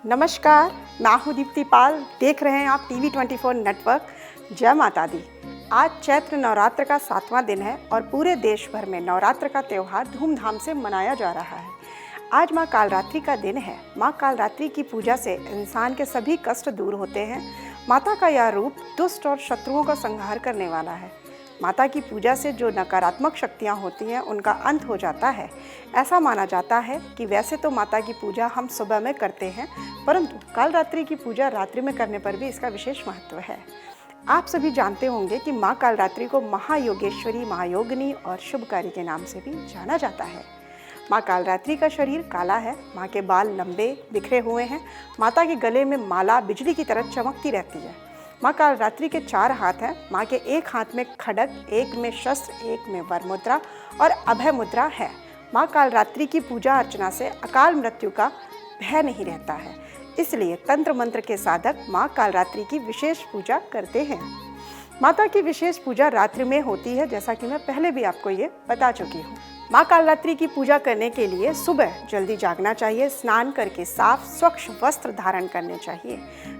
नमस्कार, मैं हूँ दीप्ति पाल। देख रहे हैं आप TV24 नेटवर्क। जय माता दी। आज चैत्र नवरात्र का 7वां दिन है और पूरे देश भर में नवरात्र का त्यौहार धूमधाम से मनाया जा रहा है। आज माँ कालरात्रि का दिन है। माँ कालरात्रि की पूजा से इंसान के सभी कष्ट दूर होते हैं। माता का यह रूप दुष्ट और शत्रुओं का संहार करने वाला है। माता की पूजा से जो नकारात्मक शक्तियाँ होती हैं उनका अंत हो जाता है। ऐसा माना जाता है कि वैसे तो माता की पूजा हम सुबह में करते हैं, परंतु कालरात्रि की पूजा रात्रि में करने पर भी इसका विशेष महत्व है। आप सभी जानते होंगे कि माँ कालरात्रि को महायोगेश्वरी, महायोगिनी और शुभकारी के नाम से भी जाना जाता है। माँ कालरात्रि का शरीर काला है, माँ के बाल लंबे बिखरे हुए हैं, माता के गले में माला बिजली की तरह चमकती रहती है। माँ कालरात्रि के 4 हाथ हैं। माँ के एक हाथ में खड्ग, एक में शस्त्र, एक में वर मुद्रा और अभय मुद्रा है। माँ कालरात्रि की पूजा अर्चना से अकाल मृत्यु का भय नहीं रहता है, इसलिए तंत्र मंत्र के साधक माँ कालरात्रि की विशेष पूजा करते हैं। माता की विशेष पूजा रात्रि में होती है, जैसा कि मैं पहले भी आपको ये बता चुकी हूँ। माँ कालरात्रि की पूजा करने के लिए सुबह जल्दी जागना चाहिए। स्नान करके साफ स्वच्छ वस्त्र धारण करने चाहिए।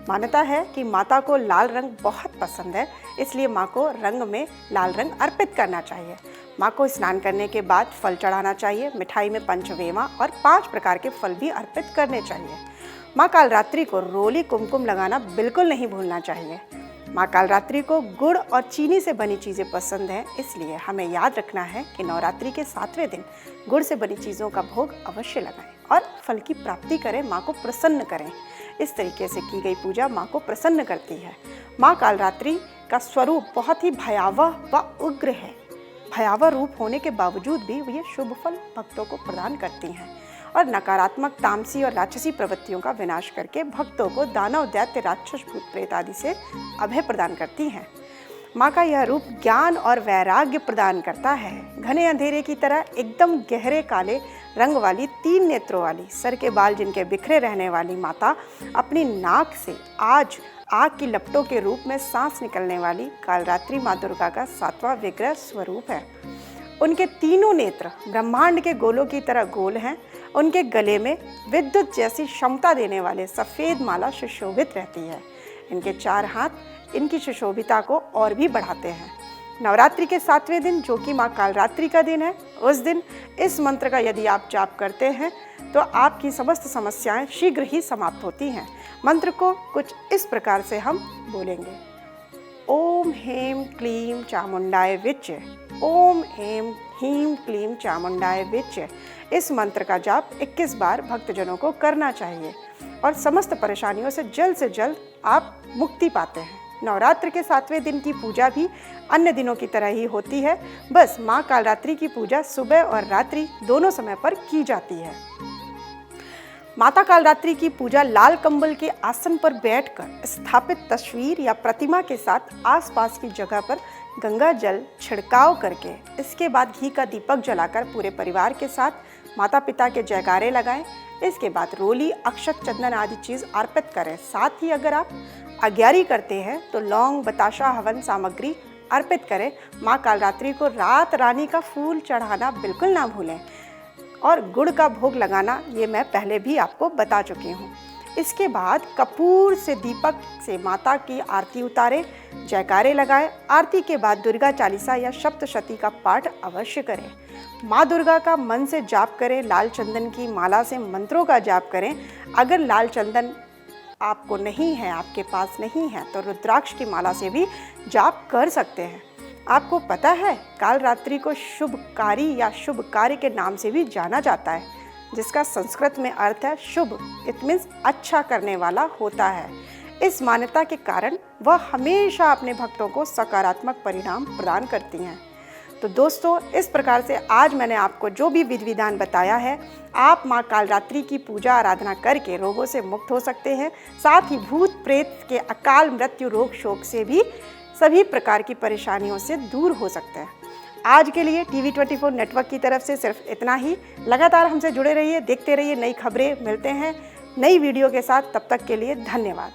मान्यता है कि माता को लाल रंग बहुत पसंद है, इसलिए माँ को रंग में लाल रंग अर्पित करना चाहिए। माँ को स्नान करने के बाद फल चढ़ाना चाहिए। मिठाई में पंचमेवा और 5 प्रकार के फल भी अर्पित करने चाहिए। माँ कालरात्रि को रोली कुमकुम लगाना बिल्कुल नहीं भूलना चाहिए। माँ कालरात्रि को गुड़ और चीनी से बनी चीज़ें पसंद हैं, इसलिए हमें याद रखना है कि नवरात्रि के 7वें दिन गुड़ से बनी चीज़ों का भोग अवश्य लगाएं और फल की प्राप्ति करें, माँ को प्रसन्न करें। इस तरीके से की गई पूजा माँ को प्रसन्न करती है। माँ कालरात्रि का स्वरूप बहुत ही भयावह व उग्र है। भयावह रूप होने के बावजूद भी ये शुभ फल भक्तों को प्रदान करती हैं और नकारात्मक, तामसी और राक्षसी प्रवृत्तियों का विनाश करके भक्तों को दानव, दैत्य, राक्षस, भूत प्रेत आदि से अभय प्रदान करती हैं। माँ का यह रूप ज्ञान और वैराग्य प्रदान करता है। घने अंधेरे की तरह एकदम गहरे काले रंग वाली, 3 नेत्रों वाली, सर के बाल जिनके बिखरे रहने वाली माता अपनी नाक से आज आग की लपटों के रूप में सांस निकलने वाली कालरात्रि माँ दुर्गा का 7वां विग्रह स्वरूप है। उनके तीनों नेत्र ब्रह्मांड के गोलों की तरह गोल हैं। उनके गले में विद्युत जैसी क्षमता देने वाले सफ़ेद माला सुशोभित रहती है। इनके 4 हाथ इनकी सुशोभिता को और भी बढ़ाते हैं। नवरात्रि के 7वें दिन, जो कि माँ कालरात्रि का दिन है, उस दिन इस मंत्र का यदि आप जाप करते हैं तो आपकी समस्त समस्याएं शीघ्र ही समाप्त होती हैं। मंत्र को कुछ इस प्रकार से हम बोलेंगे। ओम ह्रीं क्लीं चामुंडाय विच्चे। ओम ह्रीं ह्रीं क्लीं चामुंडाय विच्चे। इस मंत्र का जाप 21 बार भक्तजनों को करना चाहिए और समस्त परेशानियों से जल्द आप मुक्ति पाते हैं। नवरात्र के 7वें दिन की पूजा भी अन्य दिनों की तरह ही होती है, बस माँ कालरात्रि की पूजा सुबह और रात्रि दोनों समय पर की जाती है। माता कालरात्रि की पूजा लाल कंबल के आसन पर बैठकर स्थापित तस्वीर या प्रतिमा के साथ आसपास की जगह पर गंगा जल छिड़काव करके, इसके बाद घी का दीपक जलाकर पूरे परिवार के साथ माता पिता के जयकारे लगाएं। इसके बाद रोली, अक्षत, चंदन आदि चीज़ अर्पित करें। साथ ही अगर आप अग्यारी करते हैं तो लौंग, बताशा, हवन सामग्री अर्पित करें। माँ कालरात्रि को रात रानी का फूल चढ़ाना बिल्कुल ना भूलें और गुड़ का भोग लगाना, ये मैं पहले भी आपको बता चुकी हूँ। इसके बाद कपूर से दीपक से माता की आरती उतारें, जयकारे लगाएं। आरती के बाद दुर्गा चालीसा या सप्तशती का पाठ अवश्य करें। माँ दुर्गा का मन से जाप करें। लाल चंदन की माला से मंत्रों का जाप करें। अगर लाल चंदन आपको नहीं है, आपके पास नहीं है, तो रुद्राक्ष की माला से भी जाप कर सकते हैं। आपको पता है कालरात्रि को शुभकारी या शुभ कार्य के नाम से भी जाना जाता है, जिसका संस्कृत में अर्थ है शुभ। इट मीन्स अच्छा करने वाला होता है। इस मान्यता के कारण वह हमेशा अपने भक्तों को सकारात्मक परिणाम प्रदान करती हैं। तो दोस्तों, इस प्रकार से आज मैंने आपको जो भी विधि विधान बताया है, आप माँ कालरात्रि की पूजा आराधना करके रोगों से मुक्त हो सकते हैं। साथ ही भूत प्रेत के अकाल मृत्यु, रोग शोक से भी सभी प्रकार की परेशानियों से दूर हो सकते हैं। आज के लिए TV24 नेटवर्क की तरफ से सिर्फ इतना ही। लगातार हमसे जुड़े रहिए, देखते रहिए नई खबरें। मिलते हैं नई वीडियो के साथ, तब तक के लिए धन्यवाद।